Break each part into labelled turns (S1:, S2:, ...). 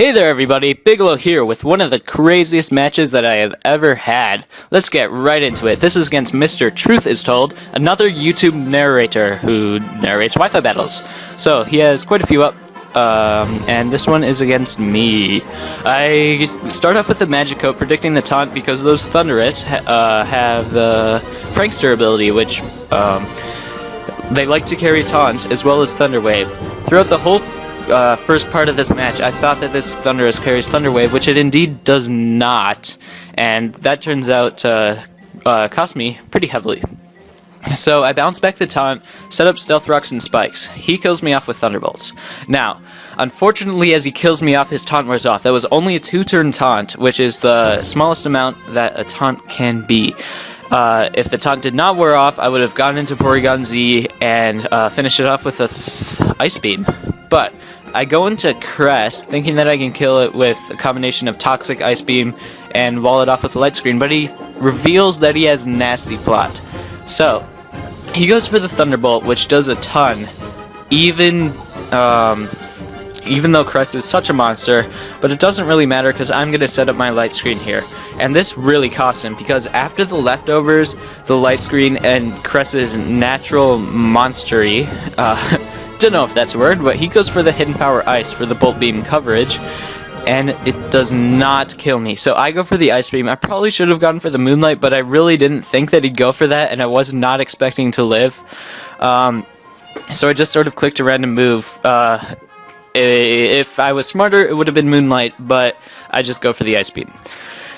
S1: Hey there everybody, Bigelow here with one of the craziest matches that I have ever had. Let's get right into it. This is against MrTruthIsTold, another YouTube narrator who narrates Wi-Fi battles. So he has quite a few up, and this one is against me. I start off with the magic coat predicting the taunt because those Thunderous have the prankster ability, which they like to carry taunt as well as Thunder Wave. Throughout the whole first part of this match, I thought that this Thunderous carries Thunder Wave, which it indeed does not, and that turns out to cost me pretty heavily. So I bounce back the taunt, set up Stealth Rocks and Spikes. He kills me off with Thunderbolts. Now, unfortunately, as he kills me off, his taunt wears off. That was only a 2-turn taunt, which is the smallest amount that a taunt can be. If the taunt did not wear off, I would have gone into Porygon Z and finished it off with a Ice Beam. But I go into Crest thinking that I can kill it with a combination of Toxic, Ice Beam, and wall it off with a Light Screen, but he reveals that he has Nasty Plot. So, he goes for the Thunderbolt, which does a ton, even though Crest is such a monster, but it doesn't really matter because I'm going to set up my Light Screen here. And this really cost him, because after the leftovers, the Light Screen and Crest's natural monstery, don't know if that's a word, but he goes for the Hidden Power Ice for the Bolt Beam coverage, and it does not kill me. So I go for the Ice Beam. I probably should have gone for the Moonlight, but I really didn't think that he'd go for that, and I was not expecting to live. So I just sort of clicked a random move. If I was smarter, it would have been Moonlight, but I just go for the Ice Beam.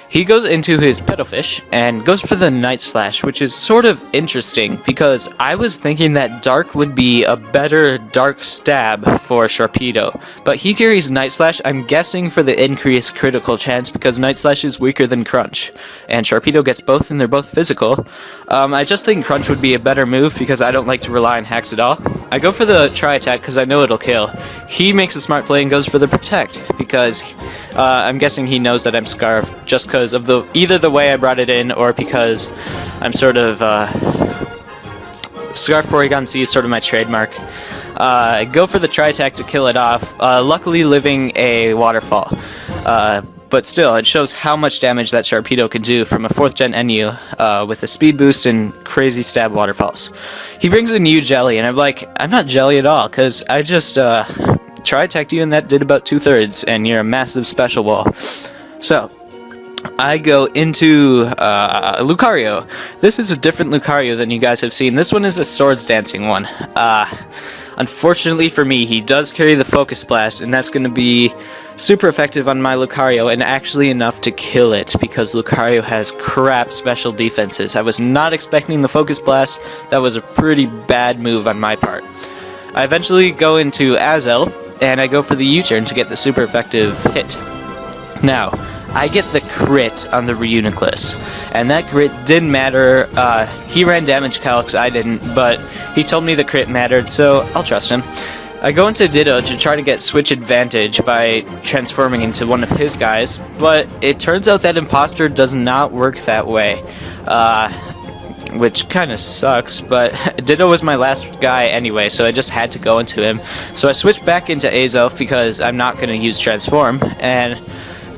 S1: He goes into his Petalfish and goes for the Night Slash, which is sort of interesting because I was thinking that Dark would be a better Dark stab for Sharpedo, but he carries Night Slash, I'm guessing for the increased critical chance because Night Slash is weaker than Crunch, and Sharpedo gets both and they're both physical. I just think Crunch would be a better move because I don't like to rely on hacks at all. I go for the Tri-Attack because I know it'll kill. He makes a smart play and goes for the Protect because I'm guessing he knows that I'm Scarf just because of either the way I brought it in or because I'm sort of Scarf Porygon C is sort of my trademark. I go for the Tri-Attack to kill it off, luckily living a Waterfall. But still, it shows how much damage that Sharpedo can do from a 4th gen NU with a speed boost and crazy stab waterfalls. He brings in U Jelly, and I'm like, I'm not Jelly at all, because I just Tri-Attacked you and that did about 2/3, and you're a massive special wall. So, I go into Lucario. This is a different Lucario than you guys have seen. This one is a Swords Dancing one. Unfortunately for me, he does carry the Focus Blast, and that's going to be super effective on my Lucario, and actually enough to kill it, because Lucario has crap special defenses. I was not expecting the Focus Blast. That was a pretty bad move on my part. I eventually go into Azelf, and I go for the U-turn to get the super effective hit. Now, I get the crit on the Reuniclus, and that crit didn't matter. He ran damage calcs, I didn't, but he told me the crit mattered, so I'll trust him. I go into Ditto to try to get switch advantage by transforming into one of his guys, but it turns out that Imposter does not work that way, which kind of sucks, but Ditto was my last guy anyway, so I just had to go into him. So I switched back into Azelf because I'm not going to use Transform, and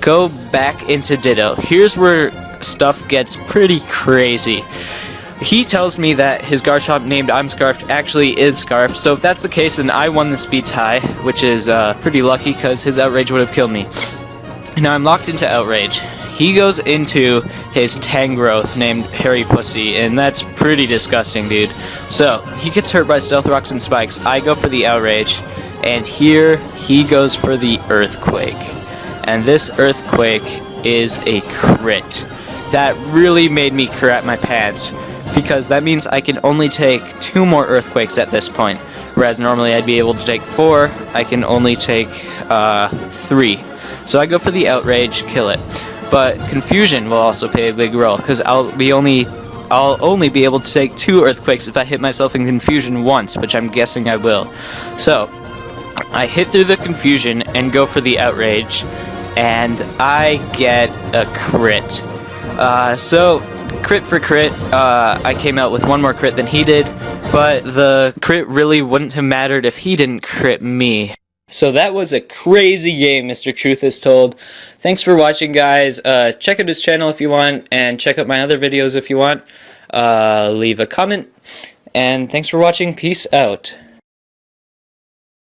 S1: go back into Ditto. Here's where stuff gets pretty crazy. He tells me that his Garchomp named I'm Scarfed actually is Scarfed, so if that's the case, then I won the speed tie, which is pretty lucky because his Outrage would have killed me. Now I'm locked into Outrage. He goes into his Tangrowth named Hairy Pussy, and that's pretty disgusting, dude. So, he gets hurt by Stealth Rocks and Spikes. I go for the Outrage, and here he goes for the Earthquake. And this Earthquake is a crit. That really made me crap my pants, because that means I can only take 2 more Earthquakes at this point, whereas normally I'd be able to take 4, I can only take 3. So I go for the Outrage, kill it. But Confusion will also play a big role, because I'll only be able to take 2 Earthquakes if I hit myself in Confusion once, which I'm guessing I will. So, I hit through the Confusion and go for the Outrage, and I get a crit. So, crit for crit, I came out with 1 more crit than he did, but the crit really wouldn't have mattered if he didn't crit me. So that was a crazy game, Mr. Truth is Told. Thanks for watching, guys. Check out his channel if you want, and check out my other videos if you want. Leave a comment, and thanks for watching. Peace out.